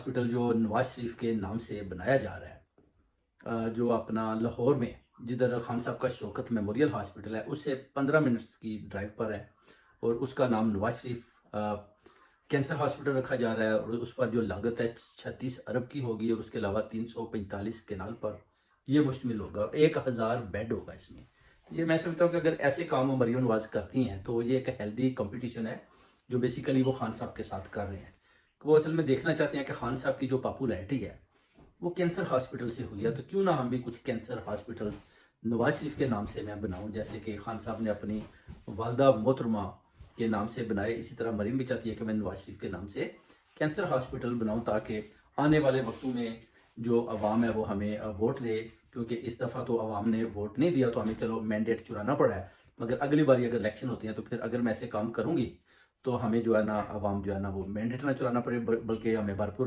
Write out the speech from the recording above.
Hospital جو نواز شریف کے نام سے بنایا جا رہا ہے، جو اپنا لاہور میں جدھر خان صاحب کا شوکت میموریل ہاسپٹل ہے، اس سے 15 منٹس کی ڈرائیو پر ہے، اور اس کا نام نواز شریف کینسر ہاسپٹل رکھا جا رہا ہے، اور اس پر جو لاگت ہے 36 ارب کی ہوگی، اور اس کے علاوہ 345 کینال پر یہ مشتمل ہوگا، 1000 بیڈ ہوگا اس میں۔ یہ میں سمجھتا ہوں کہ اگر ایسے کام مریم نواز کرتی ہیں تو یہ ایک ہیلدی کمپٹیشن ہے جو بیسیکلی وہ خان صاحب کے ساتھ کر رہے ہیں۔ وہ اصل میں دیکھنا چاہتے ہیں کہ خان صاحب کی جو پاپولیرٹی ہے وہ کینسر ہاسپٹل سے ہوئی ہے، تو کیوں نہ ہم بھی کچھ کینسر ہاسپٹل نواز شریف کے نام سے میں بناؤں، جیسے کہ خان صاحب نے اپنی والدہ محترمہ کے نام سے بنائے، اسی طرح مریم بھی چاہتی ہے کہ میں نواز شریف کے نام سے کینسر ہاسپٹل بناؤں، تاکہ آنے والے وقتوں میں جو عوام ہے وہ ہمیں ووٹ دے، کیونکہ اس دفعہ تو عوام نے ووٹ نہیں دیا تو ہمیں چلو مینڈیٹ چرانا پڑا ہے، مگر اگلی باری اگر الیکشن ہوتی ہیں تو پھر اگر میں ایسے کام کروں گی تو ہمیں جو ہے نا عوام جو ہے نا وہ مینڈیٹ نہ چلانا پڑے، بلکہ ہمیں بھرپور